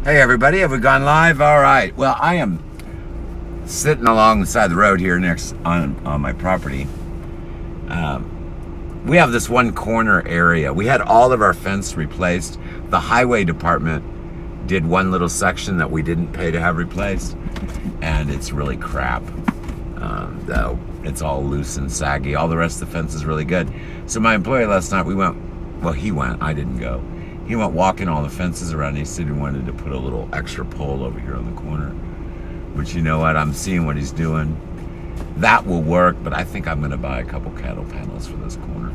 Hey everybody, have we gone live? All right. Well, I am sitting along the side of the road here next on my property. We have this one corner area. We had all of our fence replaced. The highway department did one little section that we didn't pay to have replaced, and it's really crap. Though it's all loose and saggy. All the rest of the fence is really good. So my employee last night, he went, I didn't go. He went walking all the fences around. He said he wanted to put a little extra pole over here on the corner. But you know what? I'm seeing what he's doing. That will work, but I think I'm going to buy a couple cattle panels for this corner.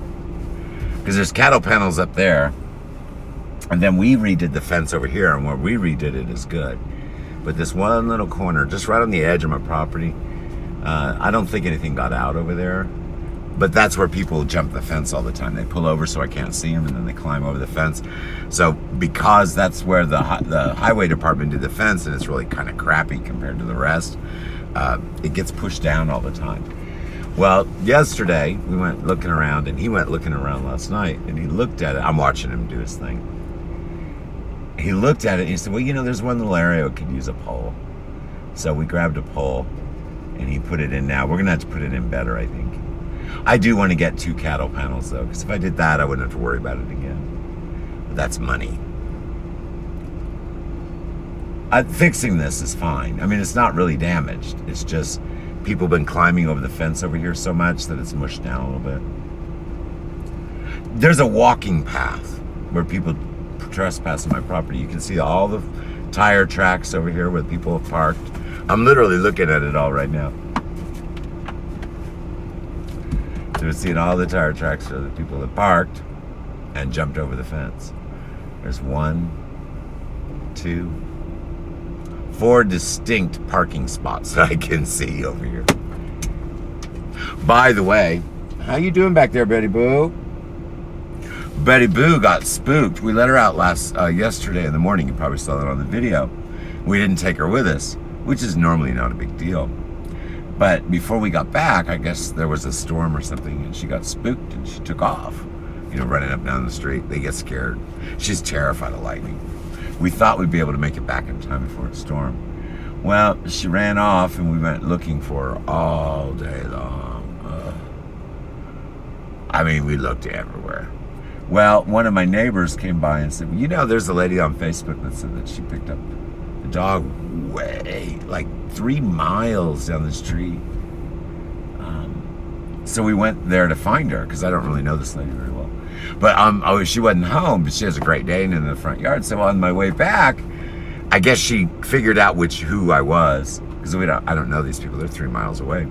Because there's cattle panels up there. And then we redid the fence over here, and where we redid it is good. But this one little corner, just right on the edge of my property, I don't think anything got out over there. But that's where people jump the fence all the time. They pull over so I can't see them, and then they climb over the fence. So because that's where the highway department did the fence, and it's really kind of crappy compared to the rest, it gets pushed down all the time. Well, yesterday we went looking around, and he went looking around last night, and he looked at it. I'm watching him do his thing. He looked at it, and he said, well, there's one little area that could use a pole. So we grabbed a pole, and he put it in now. We're going to have to put it in better, I think. I do want to get 2 cattle panels, though, because if I did that, I wouldn't have to worry about it again. But that's money. Fixing this is fine. I mean, it's not really damaged. It's just people have been climbing over the fence over here so much that it's mushed down a little bit. There's a walking path where people trespass on my property. You can see all the tire tracks over here where people have parked. I'm literally looking at it all right now. So we're seeing all the tire tracks where the people have parked and jumped over the fence. There's 1, 2, 4 distinct parking spots that I can see over here. By the way, how you doing back there, Betty Boo? Betty Boo got spooked. We let her out yesterday in the morning. You probably saw that on the video. We didn't take her with us, which is normally not a big deal. But before we got back, I guess there was a storm or something, and she got spooked and she took off, running up and down the street. They get scared. She's terrified of lightning. We thought we'd be able to make it back in time before it stormed. Well, she ran off, and we went looking for her all day long. We looked everywhere. Well, one of my neighbors came by and said, there's a lady on Facebook that said that she picked up the dog way, 3 miles down the street. So we went there to find her, because I don't really know this lady very well. But she wasn't home, but she has a Great Dane in the front yard. So on my way back, I guess she figured out who I was, because I don't know these people. They're 3 miles away.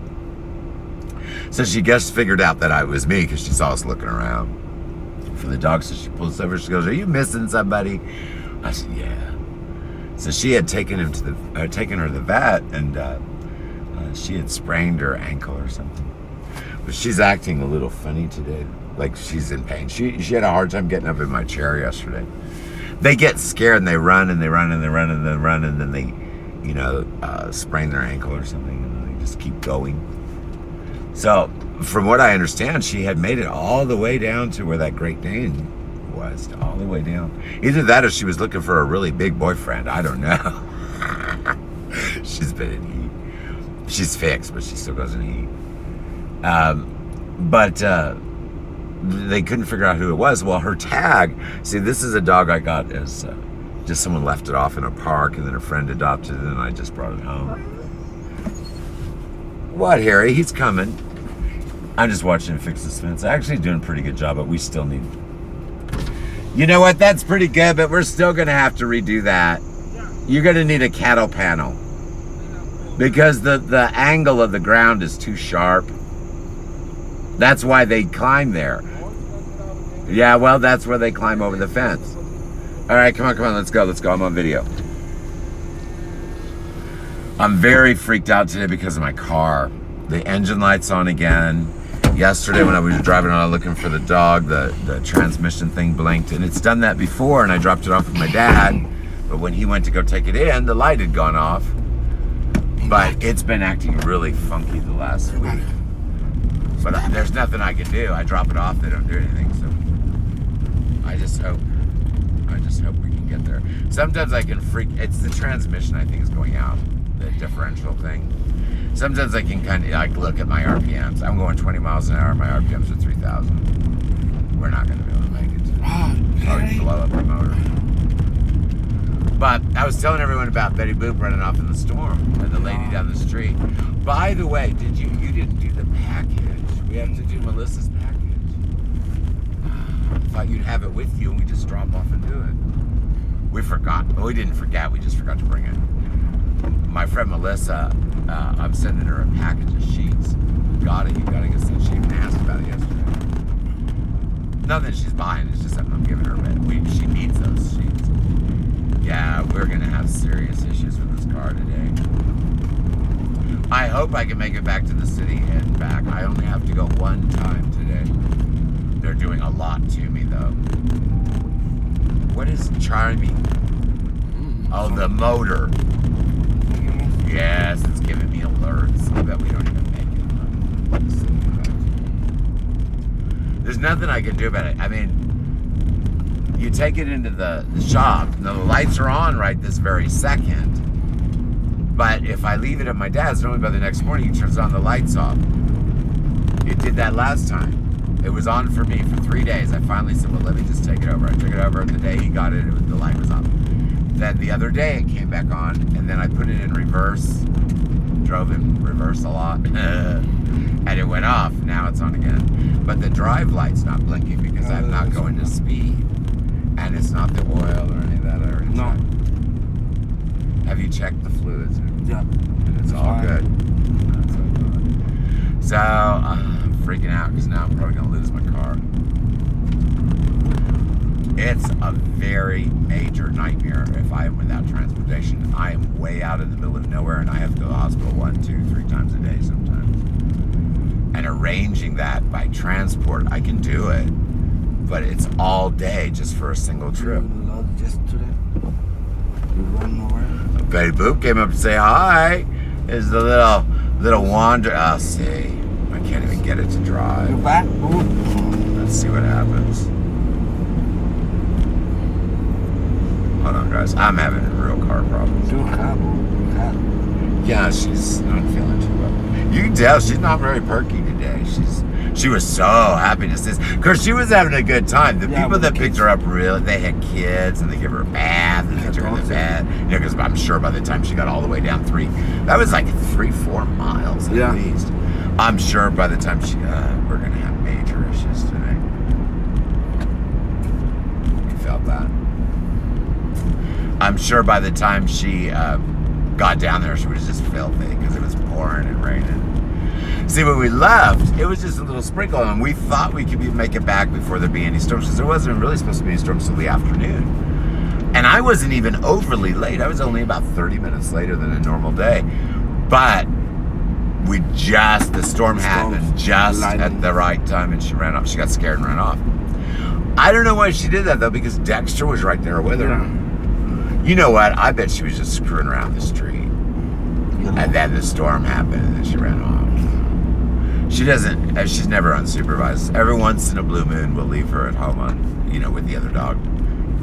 So she figured out that I was me, because she saw us looking around for the dog. So she pulls over. She goes, "Are you missing somebody?" I said, "Yeah." So she had taken her to the vet, and she had sprained her ankle or something. But she's acting a little funny today, like she's in pain. She had a hard time getting up in my chair yesterday. They get scared and they run and they run and they run and they run, and then they, sprain their ankle or something, and then they just keep going. So from what I understand, she had made it all the way down to where that Great Dane was, all the way down. Either that or she was looking for a really big boyfriend. I don't know. She's been in heat. She's fixed, but she still goes in heat. But they couldn't figure out who it was. Well, her tag, see, this is a dog I got as just someone left it off in a park, and then a friend adopted it, and I just brought it home. What, Harry? He's coming. I'm just watching him fix this fence. Actually doing a pretty good job, but we still need... You know what? That's pretty good, but we're still going to have to redo that. You're going to need a cattle panel, because the angle of the ground is too sharp. That's why they climb there. Yeah, well, that's where they climb over the fence. All right, come on, let's go. I'm on video. I'm very freaked out today because of my car. The engine light's on again. Yesterday when I was driving around looking for the dog, the transmission thing blinked, and it's done that before, and I dropped it off with my dad. But when he went to go take it in, the light had gone off. But it's been acting really funky the last week. But there's nothing I can do. I drop it off, they don't do anything, so I just hope we can get there. Sometimes I can freak. It's the transmission, I think, is going out. The differential thing. Sometimes I can kind of like look at my RPMs. I'm going 20 miles an hour. My RPMs are 3,000. We're not going to be able to make it. Probably blow up the motor. But I was telling everyone about Betty Boop running off in the storm and the lady down the street. By the way, you didn't do the package. We have to do Melissa's package. I thought you'd have it with you and we just drop off and do it. We forgot. Well, we didn't forget. We just forgot to bring it. My friend Melissa, I'm sending her a package of sheets. You gotta get some. She even asked about it yesterday. Nothing she's buying. It's just something I'm giving her. She needs those sheets. Yeah, we're gonna have serious issues with this car today. I hope I can make it back to the city and back. I only have to go one time today. They're doing a lot to me though. What is charming? Oh, the motor. Yes, it's giving me alerts. I bet we don't even make it. There's nothing I can do about it. I mean, you take it into the shop. Now, the lights are on right this very second. But if I leave it at my dad's, normally by the next morning, he turns on the lights off. It did that last time. It was on for me for 3 days. I finally said, well, let me just take it over. I took it over. The day he got it, the light was on. Then the other day it came back on, and then I put it in reverse, drove in reverse a lot, and it went off. Now it's on again. But the drive light's not blinking because I'm not going to speed, and it's not the oil or any of that. I already checked. Have you checked the fluids? Yeah. It's all good. That's all good. So I'm freaking out because now I'm probably going to lose my car. It's a very major nightmare if I am without transportation. I am way out in the middle of nowhere and I have to go to the hospital 1, 2, 3 times a day sometimes. And arranging that by transport, I can do it. But it's all day just for a single trip. Yesterday, you run nowhere. Betty Boop came up to say hi. Is the little wander. I'll see. I can't even get it to drive. You back? Let's see what happens. Hold on, guys. I'm having real car problems. Yeah, she's not feeling too well. You can tell she's not very perky today. She was so happy to see us. Of course, she was having a good time. The people that picked her up, really, they had kids and they give her a bath and they took her to bed. You know, because I'm sure by the time she got all the way down that was like 3-4 miles at least. I'm sure by the time we're gonna have major issues today. You felt that? I'm sure by the time she got down there, she was just filthy because it was pouring and raining. See, when we left, it was just a little sprinkle, and we thought we could make it back before there'd be any storms, because there wasn't really supposed to be any storms until the afternoon. And I wasn't even overly late. I was only about 30 minutes later than a normal day. But the storm happened just at the right time, and she ran off. She got scared and ran off. I don't know why she did that, though, because Dexter was right there with her. Yeah. You know what? I bet she was just screwing around the street. And then the storm happened, and then she ran off. She's never unsupervised. Every once in a blue moon, we'll leave her at home with the other dog.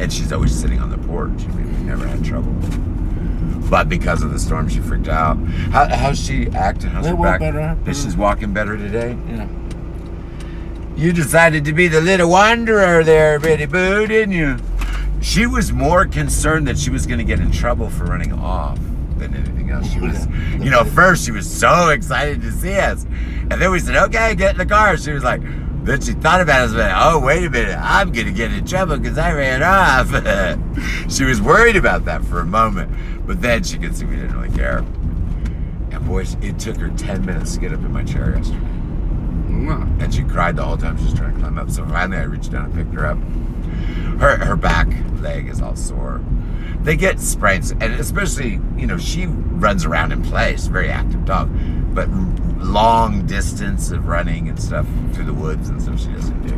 And she's always sitting on the porch. We never had trouble. But because of the storm, she freaked out. How's she acting? How's her back? Better. She's walking better today? Yeah. You decided to be the little wanderer there, Betty Boo, didn't you? She was more concerned that she was going to get in trouble for running off than anything else. She was, first she was so excited to see us. And then we said, okay, get in the car. She was like, then she thought about us, but oh, wait a minute, I'm going to get in trouble because I ran off. She was worried about that for a moment, but then she could see we didn't really care. And boy, it took her 10 minutes to get up in my chair yesterday. And she cried the whole time she was trying to climb up. So finally I reached down and picked her up. Her back leg is all sore. They get sprains, and especially, she runs around in place, very active dog, but long distance of running and stuff through the woods and stuff she doesn't do.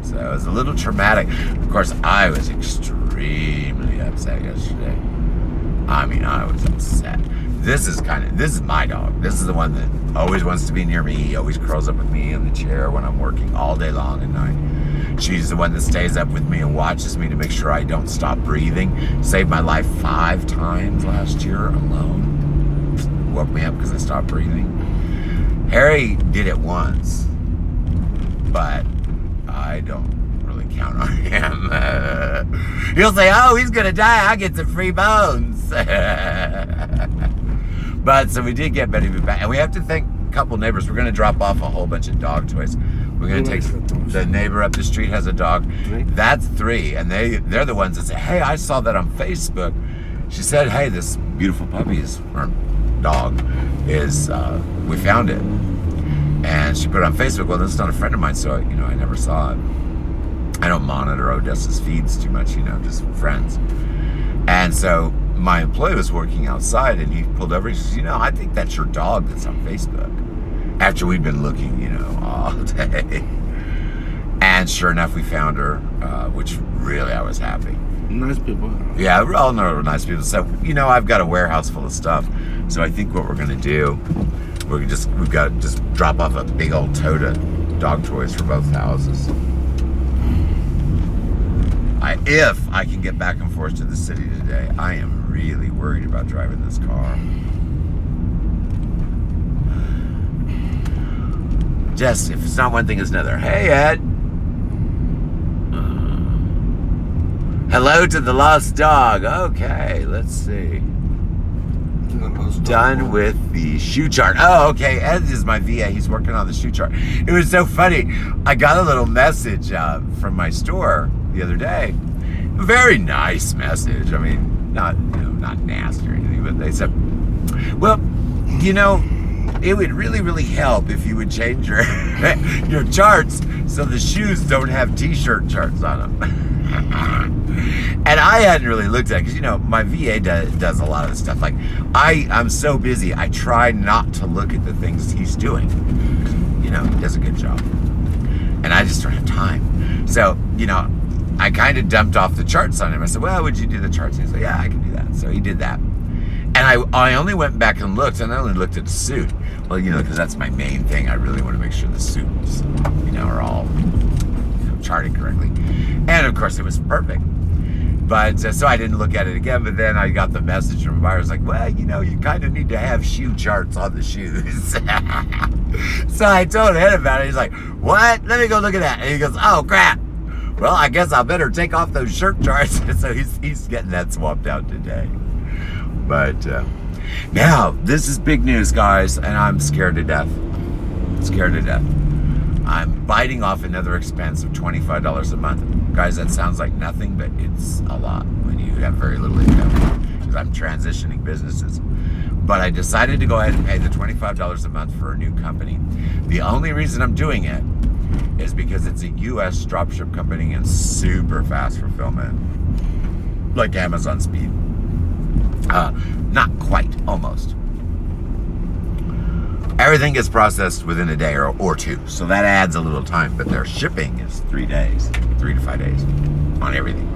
So it was a little traumatic. Of course, I was extremely upset yesterday. I was upset. This is my dog. This is the one that always wants to be near me. He always curls up with me in the chair when I'm working all day long at night. She's the one that stays up with me and watches me to make sure I don't stop breathing. Saved my life 5 times last year alone. Woke me up because I stopped breathing. Harry did it once, but I don't really count on him. He'll say, oh, he's gonna die, I get some free bones. But so we did get Betty back, and we have to thank a couple neighbors. We're gonna drop off a whole bunch of dog toys. We're gonna take the neighbor up the street has a dog. 3? That's 3, and they're the ones that say, hey, I saw that on Facebook. She said, hey, this beautiful puppy or dog is, we found it. And she put it on Facebook. Well, this is not a friend of mine, so, I never saw it. I don't monitor Odessa's feeds too much, just friends. And so my employee was working outside, and he pulled over. He says, I think that's your dog that's on Facebook. After we'd been looking, all day. And sure enough, we found her, which really I was happy. Nice people. Yeah, we're all nice people. So, I've got a warehouse full of stuff. So I think what we're going to do, we've got to just drop off a big old tote of dog toys for both houses. If I can get back and forth to the city today, I am really worried about driving this car. Just, if it's not one thing, it's another. Hey, Ed. Hello to the lost dog. Okay, let's see. Done with the shoe chart. Oh, okay. Ed is my VA. He's working on the shoe chart. It was so funny. I got a little message from my store the other day. Very nice message. I mean, not nasty or anything, but they said, well, it would really, really help if you would change your your charts so the shoes don't have t-shirt charts on them. And I hadn't really looked at it because, my VA does a lot of this stuff. Like, I'm so busy, I try not to look at the things he's doing. He does a good job. And I just don't have time. So, I kind of dumped off the charts on him. I said, well, would you do the charts? And he said, yeah, I can do that. So he did that. And I only went back and looked, and I only looked at the suit. Well, because that's my main thing. I really want to make sure the suits, are all charted correctly. And of course, it was perfect. But so I didn't look at it again. But then I got the message from a buyer. Like, well, you kind of need to have shoe charts on the shoes. So I told Ed about it. He's like, what? Let me go look at that. And he goes, oh, crap. Well, I guess I better take off those shirt charts. So he's getting that swapped out today. But now, this is big news, guys, and I'm scared to death. Scared to death. I'm biting off another expense of $25 a month. Guys, that sounds like nothing, but it's a lot when you have very little income, because I'm transitioning businesses. But I decided to go ahead and pay the $25 a month for a new company. The only reason I'm doing it is because it's a U.S. dropship company and super fast fulfillment, like Amazon speed. Not quite, almost. Everything gets processed within a day or 2, so that adds a little time, but their shipping is 3 days, 3 to 5 days on everything.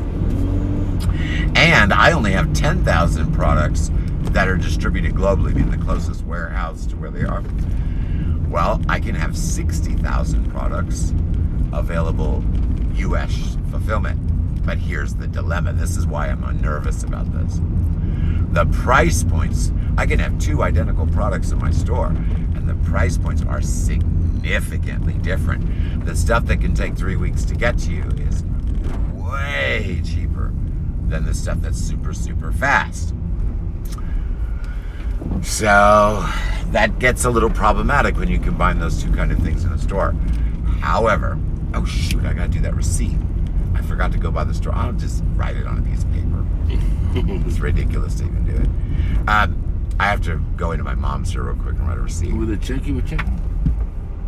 And I only have 10,000 products that are distributed globally in the closest warehouse to where they are. Well, I can have 60,000 products available U.S. fulfillment. But here's the dilemma. This is why I'm nervous about this. The price points, I can have 2 identical products in my store, and the price points are significantly different. The stuff that can take 3 weeks to get to you is way cheaper than the stuff that's super, super fast. So that gets a little problematic when you combine those 2 kind of things in a store. However, oh shoot, I gotta do that receipt. I forgot to go by the store. I'll just write it on a piece of paper. It's ridiculous to even do it. I have to go into my mom's here real quick and write a receipt. With a check, you would check?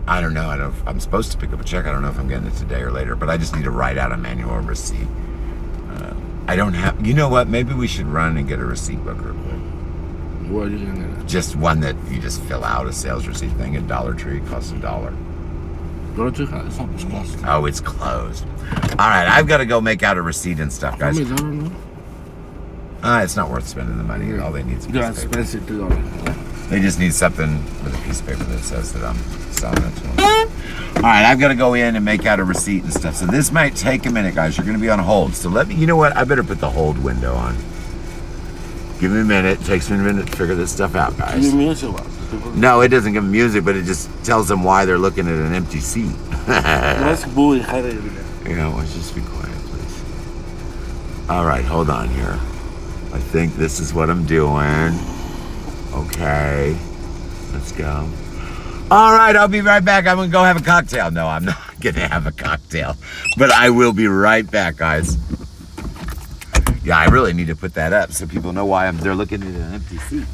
I don't know. I'm supposed to pick up a check. I don't know if I'm getting it today or later, but I just need to write out a manual receipt. I don't have, you know what? Maybe we should run and get a receipt book real quick. What are you gonna get? Just one that you just fill out, a sales receipt thing at Dollar Tree. It costs $1. Dollar Tree, it's closed. Oh, it's closed. All right, I've got to go make out a receipt and stuff, guys. How many $1? It's not worth spending the money. All they need is a piece Yeah, of paper. expensive $2. They just need something with a piece of paper that says that I'm selling it to them. All right, I've got to go in and make out a receipt and stuff. So this might take a minute, guys. You're going to be on hold. So let me, you know what? I better put the hold window on. Give me a minute. It takes me a minute to figure this stuff out, guys. Tu veux music what? No, it doesn't give them music, but it just tells them why they're looking at an empty seat. Let's go and hide it. You know, let's just be quiet, please. All right, hold on here. I think this is what I'm doing. Okay, let's go. All right, I'll be right back. I'm gonna go have a cocktail. No, I'm not gonna have a cocktail, but I will be right back, guys. Yeah, I really need to put that up so people know why they're looking at an empty seat.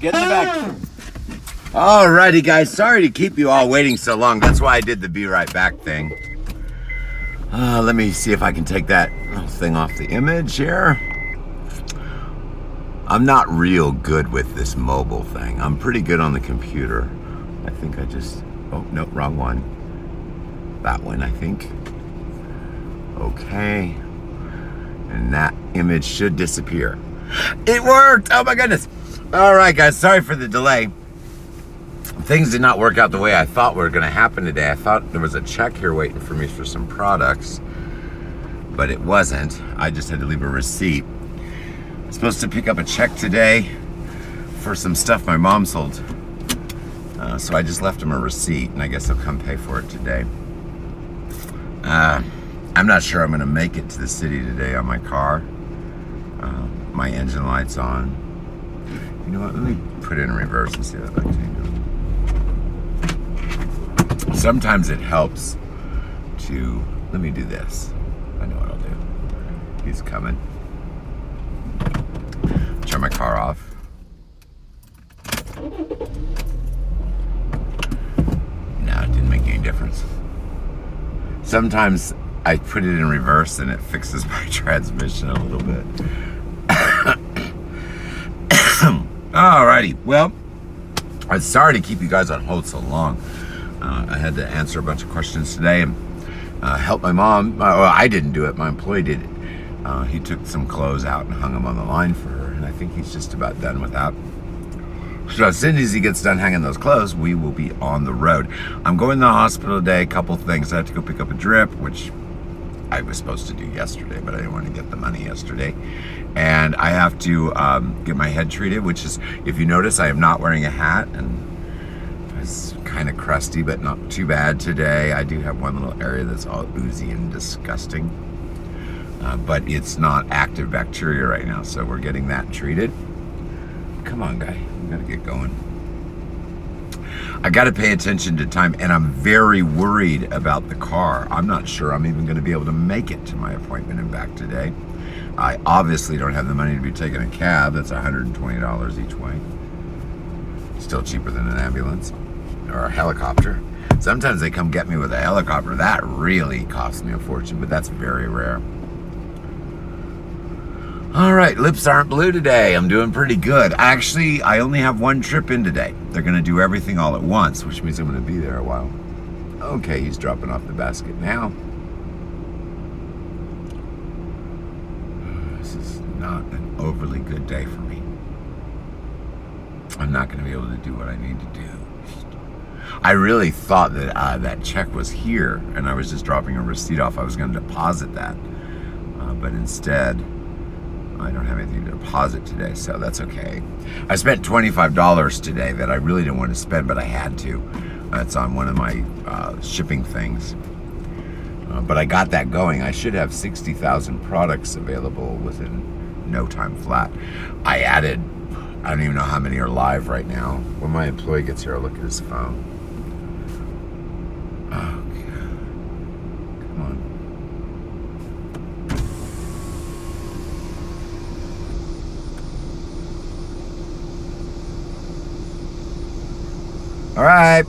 Get in the back. Alrighty, guys. Sorry to keep you all waiting so long. That's why I did the be right back thing. Let me see if I can take that little thing off the image here. I'm not real good with this mobile thing. I'm pretty good on the computer. I think I just... Oh, no, wrong one. That one, I think. Okay. And that image should disappear. It worked! Oh my goodness! Alright, guys. Sorry for the delay. Things did not work out the way I thought were going to happen today. I thought there was a check here waiting for me for some products, but it wasn't. I just had to leave a receipt. I'm supposed to pick up a check today for some stuff my mom sold. So I just left him a receipt, and I guess he'll come pay for it today. I'm not sure I'm going to make it to the city today on my car. My engine light's on. You know what? Let me put it in reverse and see if that changes. Sometimes it helps to, let me do this. I know what I'll do. He's coming. Turn my car off. No, it didn't make any difference. Sometimes I put it in reverse and it fixes my transmission a little bit. Alrighty, well, I'm sorry to keep you guys on hold so long. I had to answer a bunch of questions today and help my mom. Well, I didn't do it. My employee did it. He took some clothes out and hung them on the line for her, and I think he's just about done with that. So as soon as he gets done hanging those clothes, we will be on the road. I'm going to the hospital today. A couple things. I have to go pick up a drip, which I was supposed to do yesterday, but I didn't want to get the money yesterday. And I have to get my head treated, which is, if you notice, I am not wearing a hat, and it's kind of crusty, but not too bad today. I do have one little area that's all oozy and disgusting, but it's not active bacteria right now, so we're getting that treated. Come on, guy, we gotta get going. I gotta pay attention to time, and I'm very worried about the car. I'm not sure I'm even gonna be able to make it to my appointment and back today. I obviously don't have the money to be taking a cab. That's $120 each way. Still cheaper than an ambulance or a helicopter. Sometimes they come get me with a helicopter. That really costs me a fortune, but that's very rare. All right, lips aren't blue today. I'm doing pretty good. Actually, I only have one trip in today. They're gonna do everything all at once, which means I'm gonna be there a while. Okay, he's dropping off the basket now. This is not an overly good day for me. I'm not gonna be able to do what I need to do. I really thought that that check was here, and I was just dropping a receipt off. I was gonna deposit that, but instead, I don't have anything to deposit today, so that's okay. I spent $25 today that I really didn't want to spend, but I had to. It's on one of my shipping things. But I got that going. I should have 60,000 products available within no time flat. I added, I don't even know how many are live right now. When my employee gets here, I'll look at his phone. Oh, God. Come on. All right.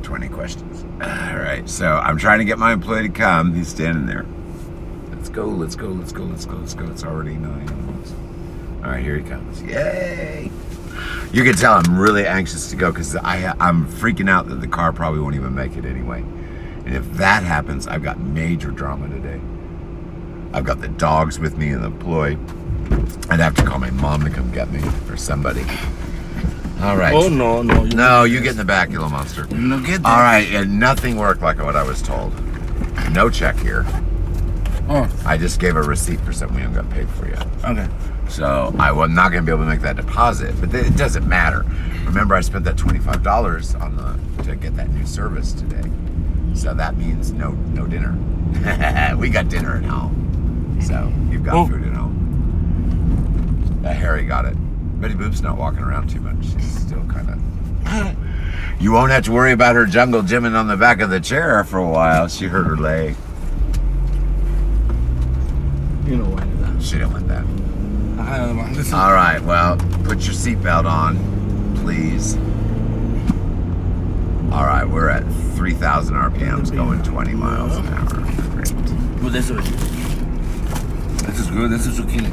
20 questions. All right. So I'm trying to get my employee to come. He's standing there. Let's go. Let's go. Let's go. Let's go. Let's go. It's already 9. All right. Here he comes. Yay. You can tell I'm really anxious to go because I'm freaking out that the car probably won't even make it anyway. And if that happens, I've got major drama today. I've got the dogs with me and the employee. I'd have to call my mom to come get me or somebody. All right. Oh, no. No, you get in the back, you little monster. No, get there. All right, and nothing worked like what I was told. No check here. Oh, I just gave a receipt for something we haven't got paid for yet. okay. So I was not going to be able to make that deposit, but it doesn't matter. Remember, I spent that $25 to get that new service today. So that means no dinner. We got dinner at home. So you've got food at home. Harry got it. Betty Boop's not walking around too much. She's still kind of... You won't have to worry about her jungle gymming on the back of the chair for a while. She hurt her leg. You know why that. She didn't want that. All right, well, put your seatbelt on, please. All right, we're at 3,000 RPMs going 20 miles an hour. Great. Well, this is good. This is zucchini.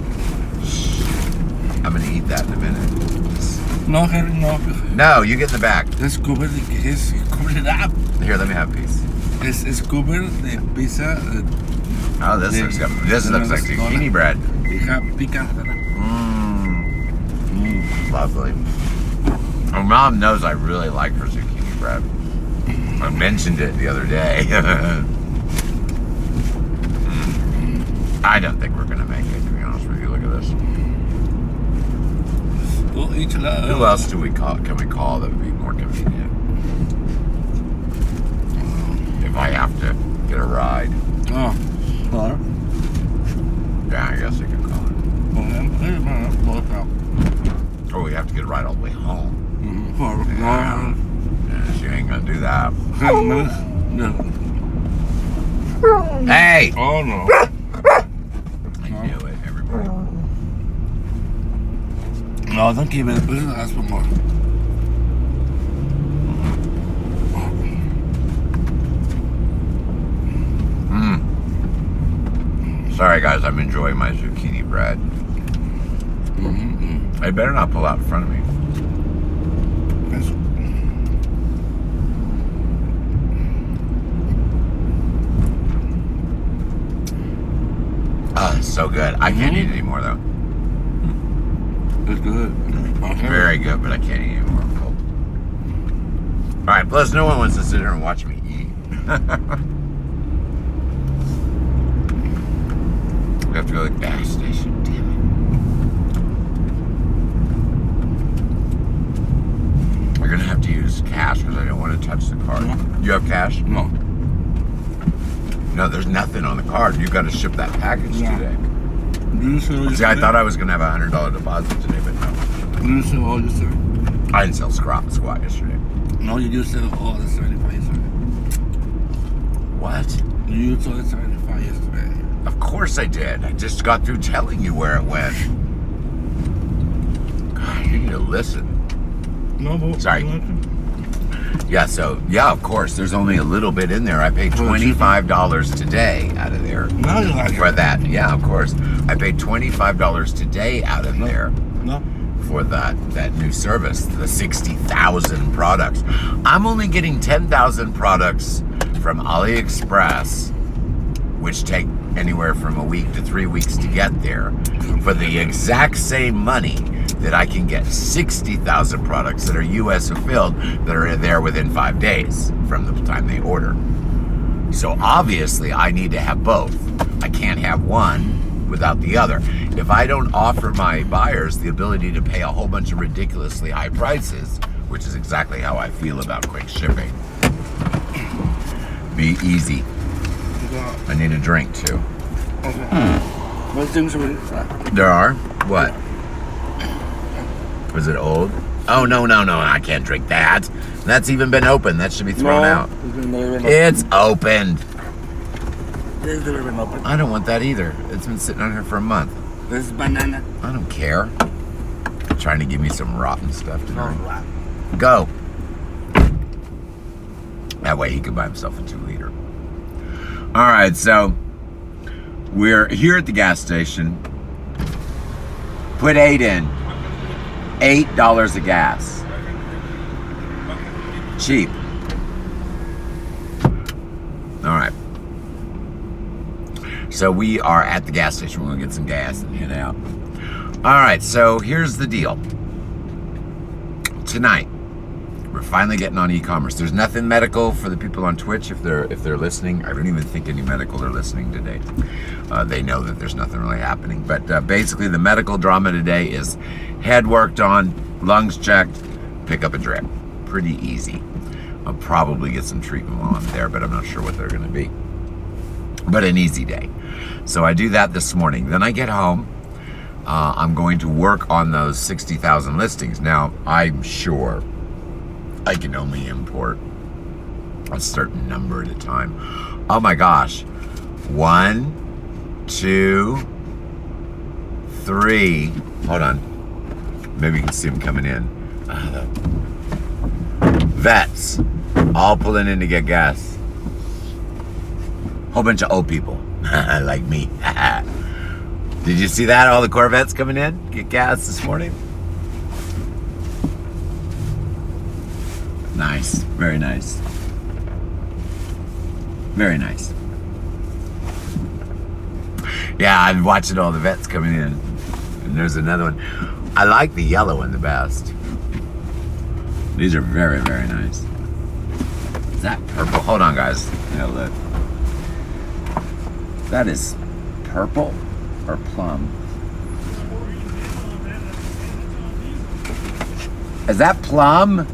I'm gonna eat that in a minute. No, Henry, no. No, you get in the back. Es cover it up. Here, let me have a piece. Es cover de pizza. Oh, this looks good. This looks like zucchini bread. Pica. Lovely. My mom knows I really like her zucchini bread. I mentioned it the other day. I don't think we're gonna make it, to be honest with you. Look at this. Who else do we call? Can we call that would be more convenient? If I have to get a ride. Oh. Hello? Yeah, I guess I could call it. Oh, we have to get a ride all the way home. Yeah, she ain't gonna do that. Hey! Oh no. I knew it, everybody. No, don't keep it. Please ask for more. Sorry, guys, I'm enjoying my zucchini bread. I better not pull out in front of me. So good. I can't eat anymore though. It's good. It's very good, but I can't eat anymore. I'm cold. All right. Plus, no one wants to sit here and watch me eat. We have to go to the gas station. Damn it. We're gonna have to use cash because I don't want to touch the card. You have cash? No. No, there's nothing on the card. You got to ship that package today. See, I thought I was gonna have $100 deposit today, but no. You sell all yesterday. I didn't sell squat yesterday. No, you do sell all the 75 yesterday. What? You sold the 75 yesterday. Of course I did. I just got through telling you where it went. God, you need to listen. No, but Sorry. Yeah, of course. There's only a little bit in there. I paid $25 today out of there. No, you like for that. Yeah, of course. I paid $25 today out of there. No. For that new service, the 60,000 products. I'm only getting 10,000 products from AliExpress, which take anywhere from a week to 3 weeks to get there, for the exact same money that I can get 60,000 products that are US fulfilled that are there within 5 days from the time they order. So obviously I need to have both. I can't have one without the other. If I don't offer my buyers the ability to pay a whole bunch of ridiculously high prices, which is exactly how I feel about quick shipping, be easy. I need a drink too. Okay. What things are There are? What? Was it old? Oh, no, I can't drink that. That's even been open. That should be thrown out. It's opened. It's never been open. I don't want that either. It's been sitting on here for a month. This is banana. I don't care. Trying to give me some rotten stuff tonight. Right. Go. That way he can buy himself a 2-liter. All right, so we're here at the gas station. Put 8 in. $8 of gas. Cheap. All right. So we are at the gas station. We're going to get some gas and head out. All right, so here's the deal. Tonight, we're finally getting on e-commerce. There's nothing medical for the people on Twitch if they're listening. I don't even think any medical are listening today. They know that there's nothing really happening. But basically, the medical drama today is head worked on, lungs checked, pick up a drip. Pretty easy. I'll probably get some treatment while I'm there, but I'm not sure what they're going to be. But an easy day. So I do that this morning. Then I get home. I'm going to work on those 60,000 listings. Now, I'm sure I can only import a certain number at a time. Oh my gosh. 1, 2, 3. Hold on. Maybe you can see them coming in. Vets. All pulling in to get gas. Whole bunch of old people. Like me. Did you see that? All the Corvettes coming in? Get gas this morning? Nice. Very nice. Very nice. Yeah, I'm watching all the vets coming in. And there's another one. I like the yellow one the best. These are very, very nice. Is that purple? Hold on, guys. Yeah, look. That is purple or plum? Is that plum?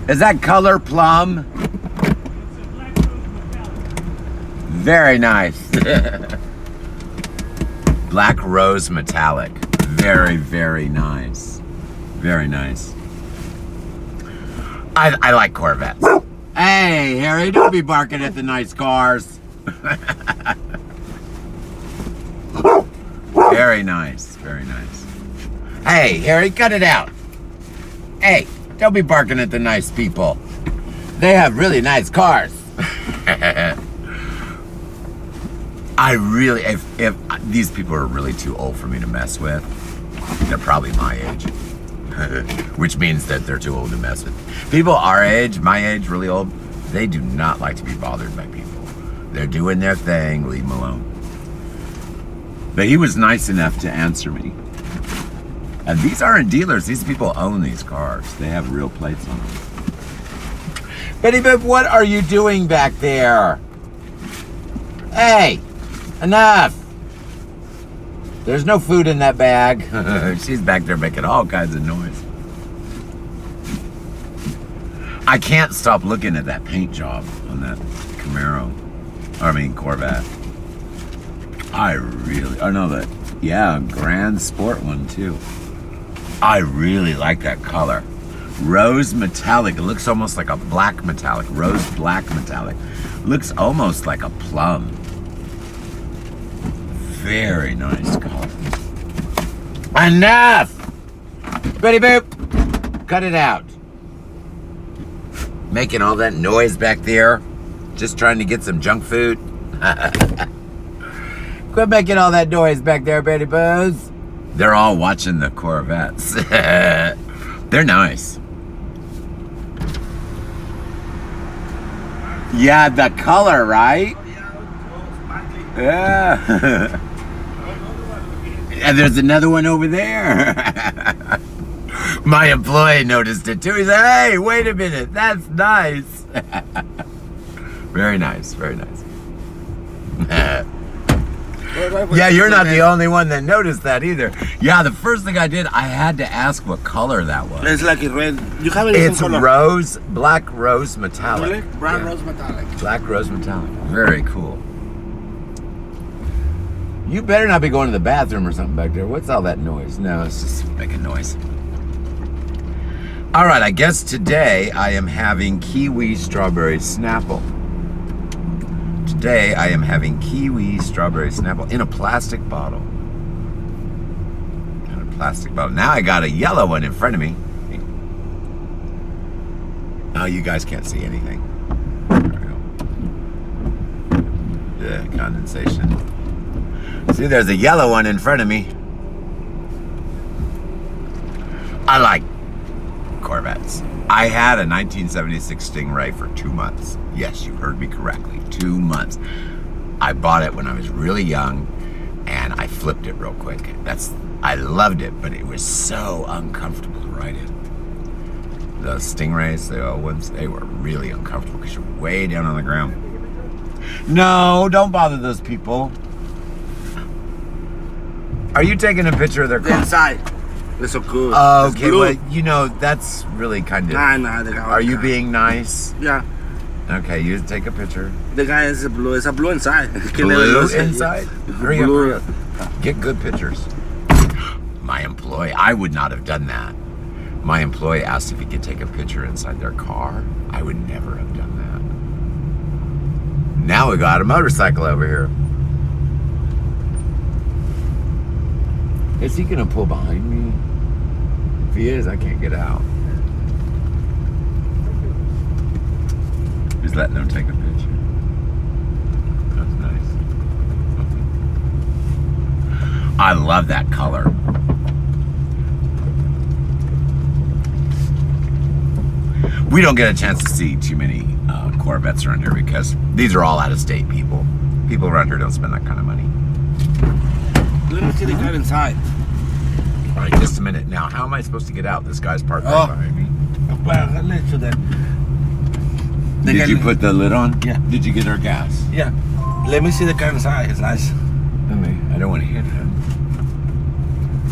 Is that color plum? Very nice. Black rose metallic. Very, very nice. Very nice. I like Corvettes. Hey, Harry, don't be barking at the nice cars. Very nice. Very nice. Hey, Harry, cut it out. Hey, don't be barking at the nice people. They have really nice cars. I really, if these people are really too old for me to mess with, they're probably my age. Which means that they're too old to mess with. People our age, my age, really old, they do not like to be bothered by people. They're doing their thing, leave them alone. But he was nice enough to answer me. And these aren't dealers, these people own these cars. They have real plates on them. Betty Boop, what are you doing back there? Hey, enough. There's no food in that bag. She's back there making all kinds of noise. I can't stop looking at that paint job on that Camaro. Corvette. Grand Sport one too. I really like that color. Rose metallic. It looks almost like a black metallic. Rose black metallic. Looks almost like a plum. Very nice color. Enough! Betty Boop! Cut it out. Making all that noise back there. Just trying to get some junk food. Quit making all that noise back there, Betty Boos. They're all watching the Corvettes. They're nice. Yeah, the color, right? Yeah. And there's another one over there. My employee noticed it too. He said, hey, wait a minute. That's nice. Very nice. Very nice. Yeah, you're not the only one that noticed that either. Yeah, the first thing I did, I had to ask what color that was. It's like a red. You have it. It's rose, black rose metallic. Really? Brown rose metallic. Black rose metallic. Very cool. You better not be going to the bathroom or something back there. What's all that noise? No, it's just making noise. All right, I guess today I am having kiwi strawberry Snapple. Today I am having kiwi strawberry Snapple in a plastic bottle. In a plastic bottle. Now I got a yellow one in front of me. Oh, you guys can't see anything. There we go. Yeah, condensation. See, there's a yellow one in front of me. I like Corvettes. I had a 1976 Stingray for 2 months. Yes, you heard me correctly. 2 months. I bought it when I was really young, and I flipped it real quick. I loved it, but it was so uncomfortable to ride it. Those Stingrays, the old ones, they were really uncomfortable because you're way down on the ground. No, don't bother those people. Are you taking a picture of their car? Inside. It's so cool. Oh, okay, well, that's really kind of... Nah, Are you being nice? Yeah. Okay, you take a picture. The guy is blue. It's a blue inside. Blue inside? Hurry up, Blue. hurry up. Get good pictures. My employee, I would not have done that. My employee asked if he could take a picture inside their car. I would never have done that. Now we got a motorcycle over here. Is he gonna pull behind me? If he is, I can't get out. He's letting them take a picture. That's nice. I love that color. We don't get a chance to see too many Corvettes around here because these are all out-of-state people. People around here don't spend that kind of money. Let me see the car inside. All right, just a minute. Now, how am I supposed to get out? This guy's parked right behind me. Well, I'll let you then. Did you put the lid on? Yeah. Did you get our gas? Yeah. Let me see the car inside. It's nice. I don't want to hit him.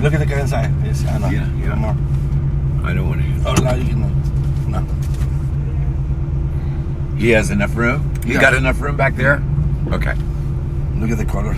Look at the car inside. It's, I know. Yeah. One more. I don't want to hit him. Oh, no, you can. No. He has enough room? You got enough room back there? Okay. Look at the color.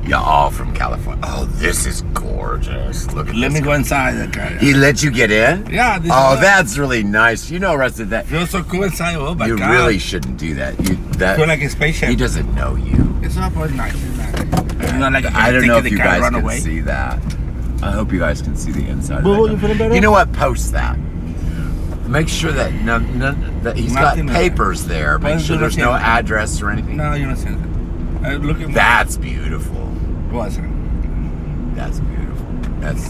Yeah, all from California. Oh, this is gorgeous. Look at Let this. me go inside the car. He let you get in? Yeah. This Oh, is that's really nice. You know, Rusted, that feels so cool inside. Oh my you God. really shouldn't do that. That Feel like a spaceship. he doesn't know you. It's not really nice. It's not like I don't know if you guys can away. see that. I hope you guys can see the inside. Well, of you that. feeling better? You know what? Post that. Make sure that that he's got Nothing papers there. Make Well, sure you there's don't no see it. address or anything. No, you're not seeing it. Look at That's beautiful. What's it? That's beautiful. That's.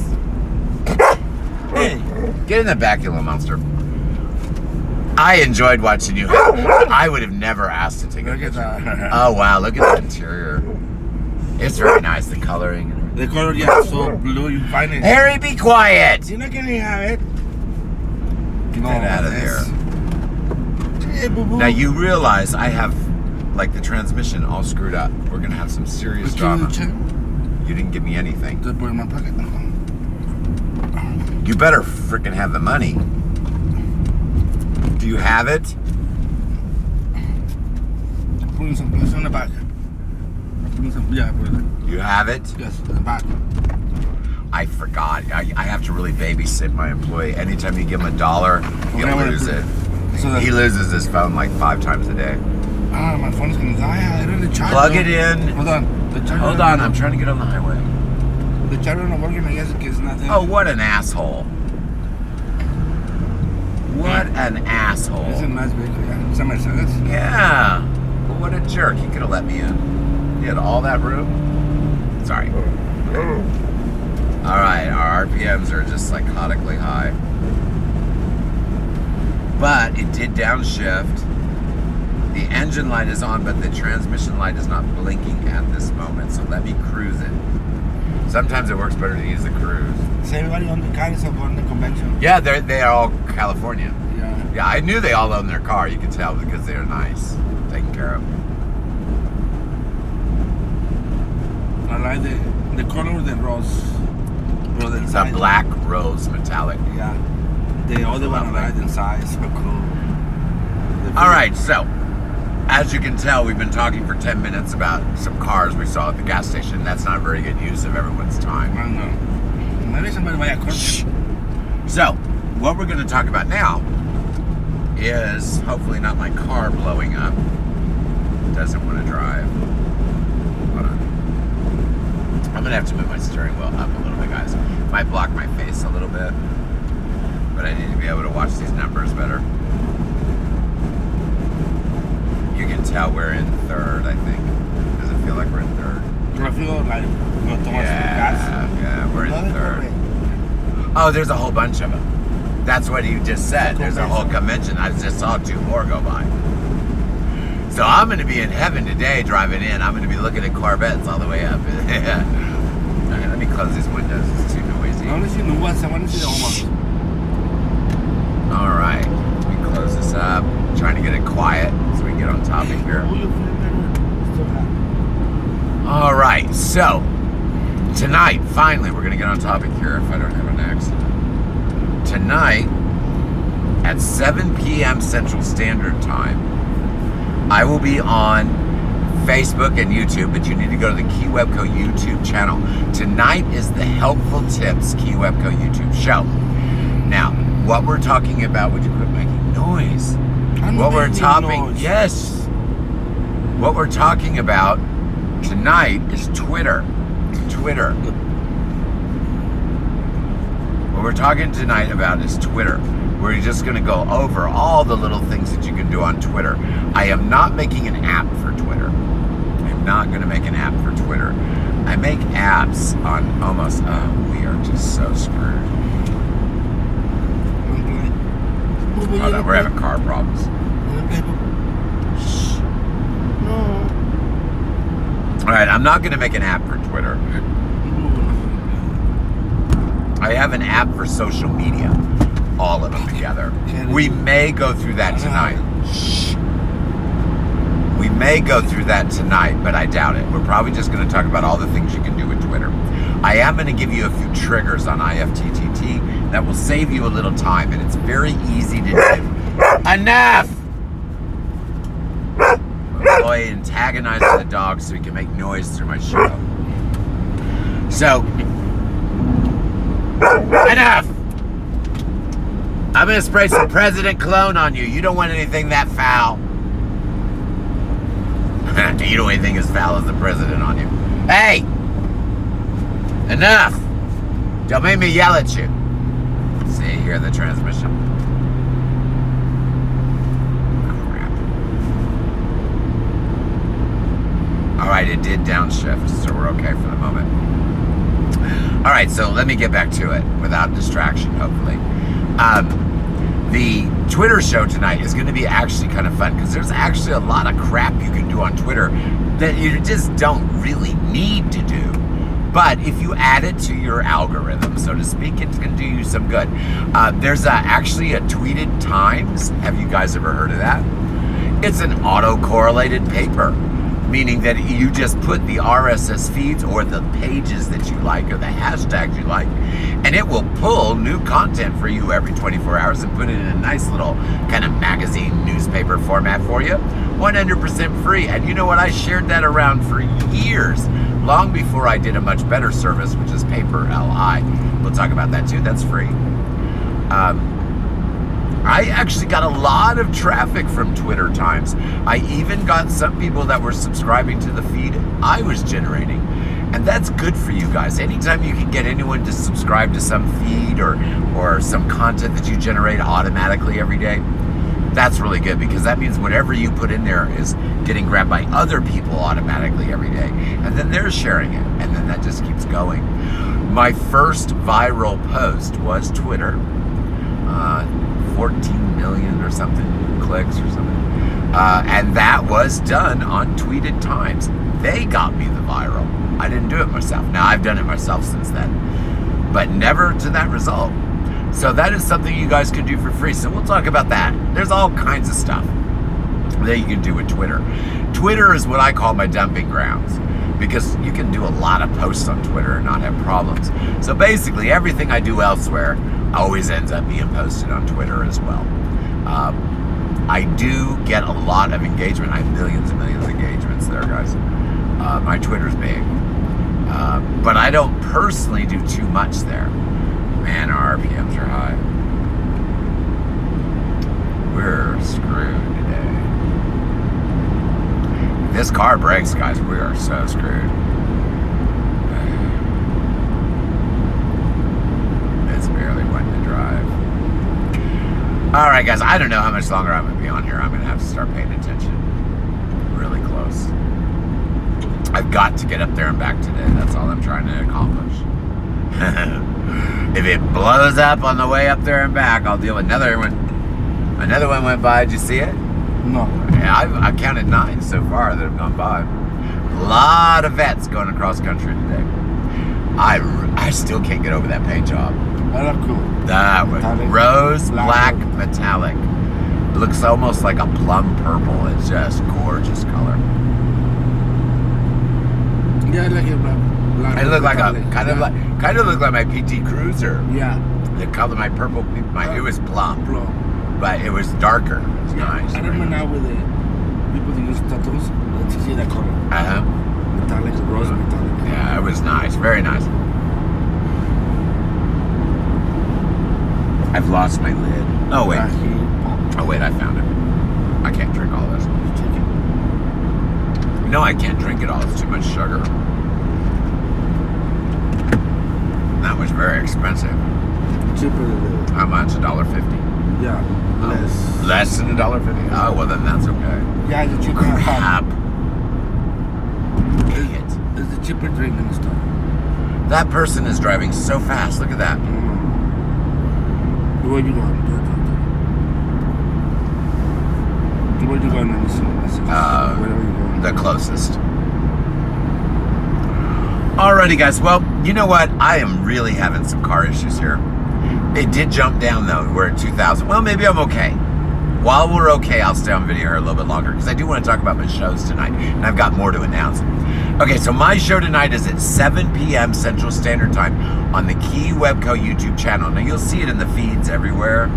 Hey. Get in the back, you little monster. I enjoyed watching you. I would have never asked to take a Look at picture. that. Oh wow, look at the interior. It's very nice, the coloring. The color, yeah, so blue. You find it. Harry, be quiet! You're not gonna have it. Get that out of there. Hey, boo-boo. Now you realize I have, like, the transmission all screwed up. We're gonna have some serious drama. You didn't give me anything. Just put it in my pocket. You better freaking have the money. Do you have it? Put some place on the back. Yeah, put it. You have it? Yes, in the back. I forgot. I have to really babysit my employee. Anytime you give him $1, he'll Okay, lose it. So that, He loses his phone like 5 times a day. my phone's gonna die. I don't charge. Plug it in. Hold on. The charger. Hold on, I'm trying to get on the highway. The charger not working. I guess it's nothing. Oh, what an asshole. What an It's a asshole. nice vehicle. Yeah, it's a Mercedes. Yeah. Well, what a jerk. He could have let me in. He had all that room. Sorry. All right, our RPMs are just psychotically high. But it did downshift. The engine light is on, but the transmission light is not blinking at this moment. So let me cruise it. Sometimes it works better to use the cruise. So everybody on the car is on the convention. Yeah, they are all California. Yeah. Yeah, I knew they all own their car. You could tell because they're nice, taken care of. I like the color of the rose. It's a black rose metallic. Yeah. The other one I like inside is so cool. All right, so as you can tell, we've been talking for 10 minutes about some cars we saw at the gas station. That's not very good use of everyone's I time. don't know. Maybe somebody buy a car. So, what we're going to talk about now is hopefully not my car blowing up. Doesn't want to drive. Hold on. I'm going to have to move my steering wheel up a little bit, guys. Might block my face a little bit, but I need to be able to watch these numbers better. You can tell we're in third, I think. Does it feel like we're in third? I feel like no tomas gas. Yeah, we're in third. Oh, there's a whole bunch of them. That's what you just said. There's a whole convention. I just saw 2 more go by. So I'm going to be in heaven today driving in. I'm going to be looking at Corvettes all the way up. Okay, let me close these windows. It's too noisy. I want to see the ones. I want to see the ones. All right. Let me close this up. Trying to get it quiet so we can get on topic here. All right. So tonight, finally, we're going to get on topic here if I don't have an accident. Tonight at 7 p.m. Central Standard Time, I will be on Facebook and YouTube, but you need to go to the Key Webco YouTube channel. Tonight is the Helpful Tips Key Webco YouTube show. Now, what we're talking about, would you quit making noise? What we're talking, yes. What we're talking about Tonight is Twitter. Twitter. What we're talking tonight about is Twitter. We're just going to go over all the little things that you can do on Twitter. I am not making an app for Twitter. I'm not going to make an app for Twitter. I make apps on almost... Oh, we are just so screwed. Oh, no, we're having car problems. Shh. No. All right, I'm not going to make an app for Twitter. I have an app for social media. All of them together. We may go through that tonight. Shh. We may go through that tonight, but I doubt it. We're probably just going to talk about all the things you can do with Twitter. I am going to give you a few triggers on IFTTT that will save you a little time, and it's very easy to do. Enough! Boy, antagonizing the dog so he can make noise through my show. So, enough! I'm going to spray some President cologne on you. You don't want anything that foul. You don't want anything as foul as the President on you. Hey! Enough! Don't make me yell at you. See, hear the transmission. Crap. Alright, it did downshift, so we're okay for the moment. Alright, so let me get back to it without distraction, hopefully. The Twitter show tonight is going to be actually kind of fun because there's actually a lot of crap you can do on Twitter that you just don't really need to do. But if you add it to your algorithm, so to speak, it can do you some good. There's actually a Tweeted Times. Have you guys ever heard of that? It's an auto-correlated paper, meaning that you just put the RSS feeds or the pages that you like or the hashtags you like, and it will pull new content for you every 24 hours and put it in a nice little kind of magazine newspaper format for you, 100% free. And you know what? I shared that around for years, long before I did a much better service, which is Paper LI. We'll talk about that too. That's free. I actually got a lot of traffic from Twitter Times. I even got some people that were subscribing to the feed I was generating. And that's good for you guys. Anytime you can get anyone to subscribe to some feed or some content that you generate automatically every day, that's really good, because that means whatever you put in there is getting grabbed by other people automatically every day. And then they're sharing it. And then that just keeps going. My first viral post was Twitter. 14 million or something clicks or something. And that was done on Tweeted Times. They got me the viral. I didn't do it myself. Now, I've done it myself since then, but never to that result. So that is something you guys can do for free. So we'll talk about that. There's all kinds of stuff that you can do with Twitter. Twitter is what I call my dumping grounds, because you can do a lot of posts on Twitter and not have problems. So basically, everything I do elsewhere always ends up being posted on Twitter as well. I do get a lot of engagement. I have millions and millions of engagements there, guys. My Twitter's big. But I don't personally do too much there. Man, our RPMs are high. We're screwed today. If this car breaks, guys, we are so screwed. It's barely wanting to drive. All right, guys, I don't know how much longer I'm going to be on here. I'm going to have to start paying attention. Really close. I've got to get up there and back today. That's all I'm trying to accomplish. If it blows up on the way up there and back, I'll deal with another one. Another one went by. Did you see it? No. Yeah, I've counted 9 so far that have gone by. A lot of vets going across country today. I still can't get over that paint job. That's cool. That was Metallic. rose black Black. metallic. It looks almost like a plum purple. It's just gorgeous color. Yeah, I like it black. It looked like a metallic. kind of looked like my PT Cruiser. Yeah. The color, my purple, it was plum, Plum. but it was darker. It was nice. I remember now with the people that use tattoos, let's see that color. Metallic, rose metallic. Yeah, it was nice. Very nice. I've lost my lid. Oh wait. Oh wait, I found it. I can't drink all this. No, I can't drink it all. It's too much sugar. That was very expensive. Cheaper than the... How much? $1.50? Yeah, less. Less than $1.50? Oh, well then that's okay. Yeah, it's a cheaper Crap. Idiot. It's the cheaper drink in the store. That person is driving so fast. Look at that. Where you going? Where you going? Wherever you going. The closest. Alrighty, guys. Well, you know what? I am really having some car issues here. It did jump down, though. We're at 2,000. Well, maybe I'm okay. While we're okay, I'll stay on video here a little bit longer because I do want to talk about my shows tonight, and I've got more to announce. Okay, so my show tonight is at 7 p.m. Central Standard Time on the Key Webco YouTube channel. Now, you'll see it in the feeds everywhere,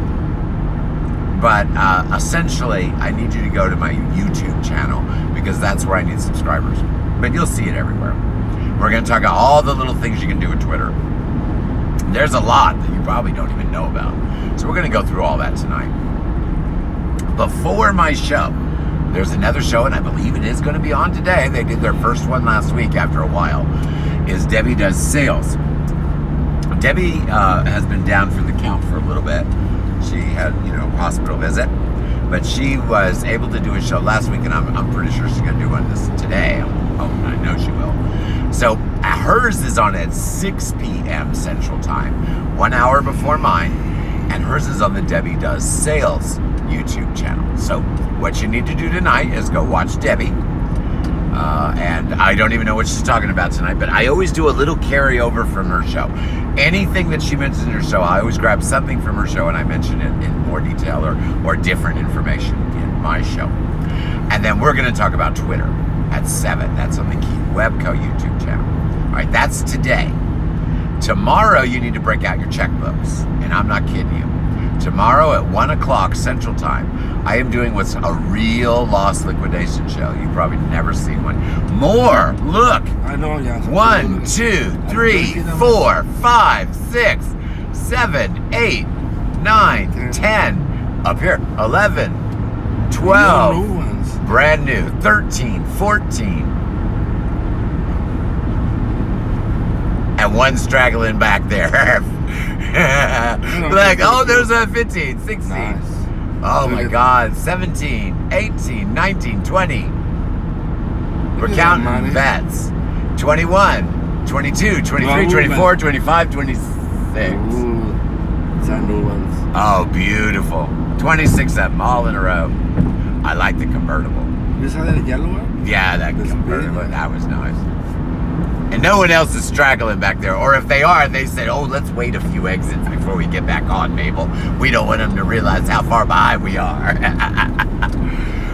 but essentially, I need you to go to my YouTube channel because that's where I need subscribers. But you'll see it everywhere. We're going to talk about all the little things you can do with Twitter. There's a lot that you probably don't even know about. So we're going to go through all that tonight. Before my show, there's another show, and I believe it is going to be on today. They did their first one last week after a while, is Debbie Does Sales. Debbie has been down from the count for a little bit. She had, a hospital visit, but she was able to do a show last week, and I'm pretty sure she's going to do one today. I know she will. So hers is on at 6 p.m. Central Time, 1 hour before mine, and hers is on the Debbie Does Sales YouTube channel. So what you need to do tonight is go watch Debbie. And I don't even know what she's talking about tonight, but I always do a little carryover from her show. Anything that she mentions in her show, I always grab something from her show and I mention it in more detail or different information in my show. And then we're going to talk about Twitter at 7. That's on the Key Webco YouTube channel. All right, that's today. Tomorrow, you need to break out your checkbooks. And I'm not kidding you. Tomorrow at 1 o'clock Central Time, I am doing what's a real loss liquidation show. You've probably never seen one. More. Look. I know, yeah. 1, 2, 3, 4, 5, 6, 7, 8, 9, 10. Up here. 11, 12. Brand new. 13, 14. And one straggling back there. Like, oh, there's a 15, 16. Nice. Oh my God, 17, 18, 19, 20. We're counting vets. 21, 22, 23, 24, 25, 26. Ooh, it's our new ones. Oh, beautiful. 26 of them, all in a row. I like the convertible. You saw that yellow one? Yeah, that convertible. That was nice. And no one else is straggling back there. Or if they are, they said, oh, let's wait a few exits before we get back on, Mabel. We don't want them to realize how far behind we are.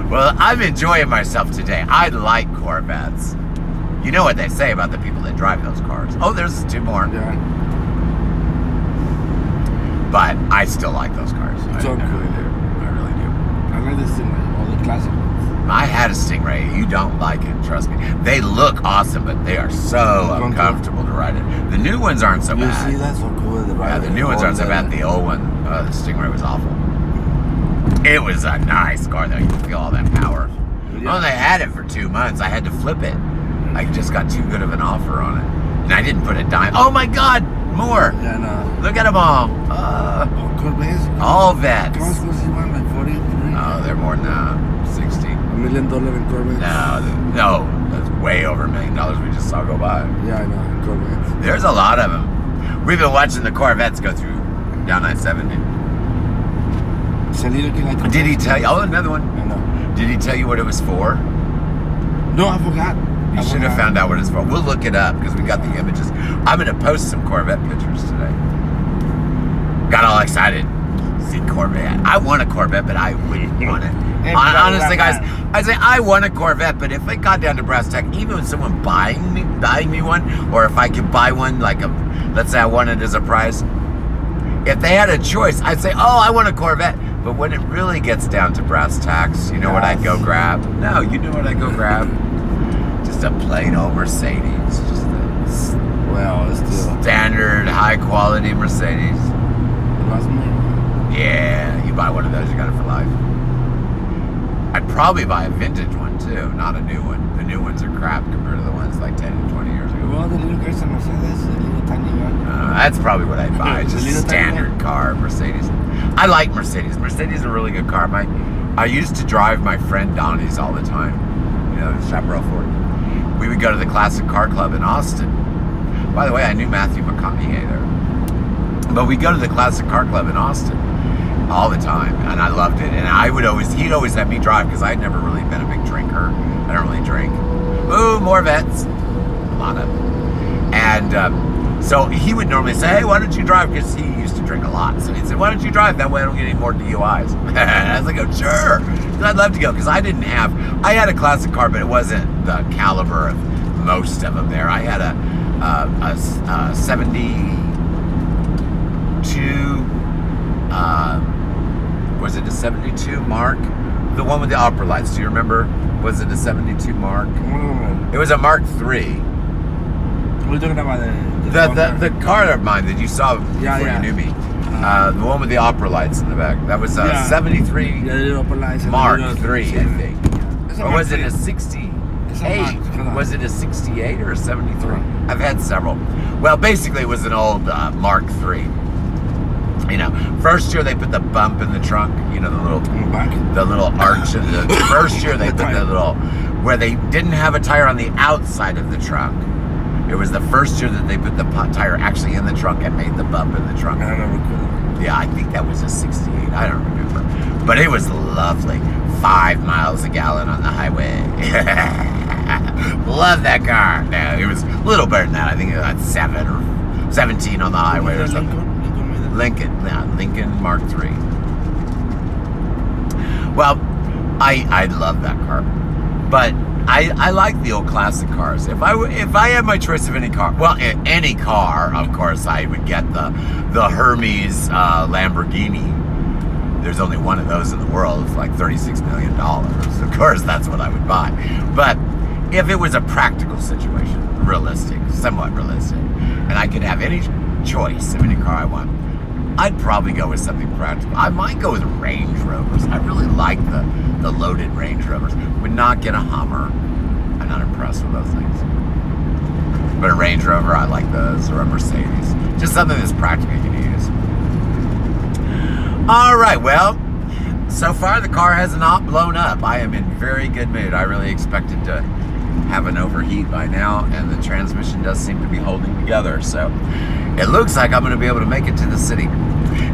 Well, I'm enjoying myself today. I like Corvettes. You know what they say about the people that drive those cars. Oh, there's 2 more. Yeah. But I still like those cars. So I really do. I really do. I like this thing, all the classic ones. I had a Stingray. You don't like it, trust me. They look awesome, but they are so uncomfortable to ride in. The new ones aren't so bad. You see, that's so cool. Yeah, the new ones aren't so bad. The old one, the Stingray was awful. It was a nice car, though. You can feel all that power. Yeah. Well, they had it for 2 months. I had to flip it. I just got too good of an offer on it. And I didn't put a dime. Oh, my God! More! Yeah, no. Look at them all. Corvettes? All vets. Cars was like 43. Oh, they're more than 60. $1 million in Corvettes? No, that's way over $1 million we just saw go by. Yeah, I know, in Corvettes. There's a lot of them. We've been watching the Corvettes go through down I-70. Did he tell you? Oh, another one. I know. Did he tell you what it was for? No, I forgot. You should have found out what it's for. We'll look it up because we got the images. I'm going to post some Corvette pictures today. Got all excited. See Corvette. I want a Corvette, but I wouldn't want it. Honestly, guys, I'd say I want a Corvette, but if it got down to brass tack, even with someone buying me one, or if I could buy one, like let's say I want it as a prize, if they had a choice, I'd say, oh, I want a Corvette. But when it really gets down to brass tacks, you know what I'd go grab? No, you know what I'd go grab? Just a plain old Mercedes. Just a standard, high-quality Mercedes. Yeah, you buy one of those, you got it for life. I'd probably buy a vintage one too, not a new one. The new ones are crap compared to the ones like 10 and 20 years ago. Well, the little girl's a Mercedes, the little tiny one. That's probably what I'd buy. Just a standard car, Mercedes. I like Mercedes. Mercedes is a really good car. I used to drive my friend Donnie's all the time. You know, Chaparral Ford. We would go to the Classic Car Club in Austin. By the way, I knew Matthew McConaughey there. But we'd go to the Classic Car Club in Austin all the time, and I loved it. And he'd always have me drive because I'd never really been a big drinker. I don't really drink. Ooh, more vets. A lot of them. And so he would normally say, hey, why don't you drive? Because he used to drink a lot. So he'd say, why don't you drive? That way I don't get any more DUIs. And I was like, oh, sure. I'd love to go because I had a classic car, but it wasn't the caliber of most of them there. I had a 72, was it a 72 Mark? The one with the opera lights, do you remember? Was it a 72 Mark? It was a Mark III. We're talking about the car of mine that you saw before you knew me. The one with the opera lights in the back. That was a 73 Mark III, I think. Or was it a 68? Was it a 68 or a 73? I've had several. Well, basically it was an old Mark III. You know, first year they put the bump in the trunk, you know, the little arch of the first year they put the little, where they didn't have a tire on the outside of the trunk. It was the first year that they put the tire actually in the trunk and made the bump in the trunk. I don't remember. Yeah, I think that was a 68. I don't remember. But it was lovely. 5 miles a gallon on the highway. Love that car. No, it was a little better than that. I think it was 7 or 17 on the highway or something. Lincoln Mark III. Well, I love that car, but I like the old classic cars. If I had my choice of any car, well, any car, of course, I would get the Hermes Lamborghini. There's only one of those in the world. It's like $36 million. Of course, that's what I would buy. But if it was a practical situation, somewhat realistic, and I could have any choice of any car I want, I'd probably go with something practical. I might go with Range Rovers. I really like the loaded Range Rovers. Would not get a Hummer. I'm not impressed with those things. But a Range Rover, I like those, or a Mercedes. Just something that's practical you can use. All right, well, so far the car has not blown up. I am in very good mood. I really expected to have an overheat by now, and the transmission does seem to be holding together. So it looks like I'm going to be able to make it to the city.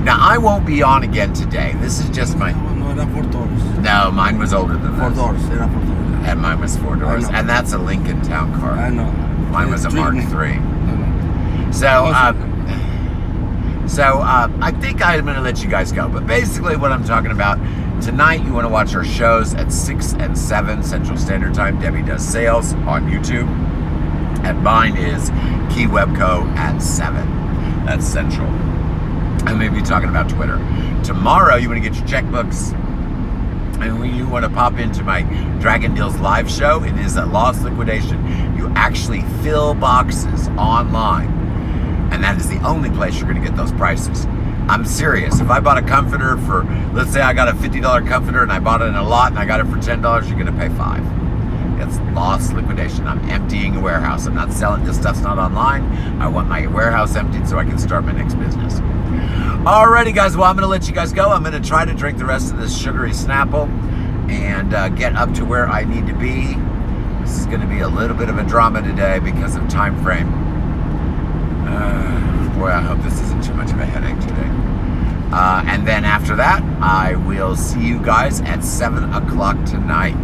Now, I won't be on again today. This is just my... No, era 4 doors. No, mine was older than 4 this. doors. Era 4 doors. And mine was 4 doors. And that's a Lincoln Town Car. I know. Mine was a Mark III. So I think I'm going to let you guys go. But basically what I'm talking about, tonight you want to watch our shows at 6 and 7 Central Standard Time. Debbie does sales on YouTube. And mine is Key Webco at 7. That's Central. I may be talking about Twitter. Tomorrow you want to get your checkbooks. And when you want to pop into my Dragon Deals live show, it is a loss liquidation. You actually fill boxes online. And that is the only place you're going to get those prices. I'm serious. If I bought a comforter for, let's say I got a $50 comforter and I bought it in a lot and I got it for $10, you're going to pay $5. It's loss liquidation. I'm emptying a warehouse. I'm not selling. This stuff's not online. I want my warehouse emptied so I can start my next business. Alrighty, guys. Well, I'm going to let you guys go. I'm going to try to drink the rest of this sugary Snapple and get up to where I need to be. This is going to be a little bit of a drama today because of time frame. Boy, I hope this isn't too much of a headache today. And then after that, I will see you guys at 7 o'clock tonight.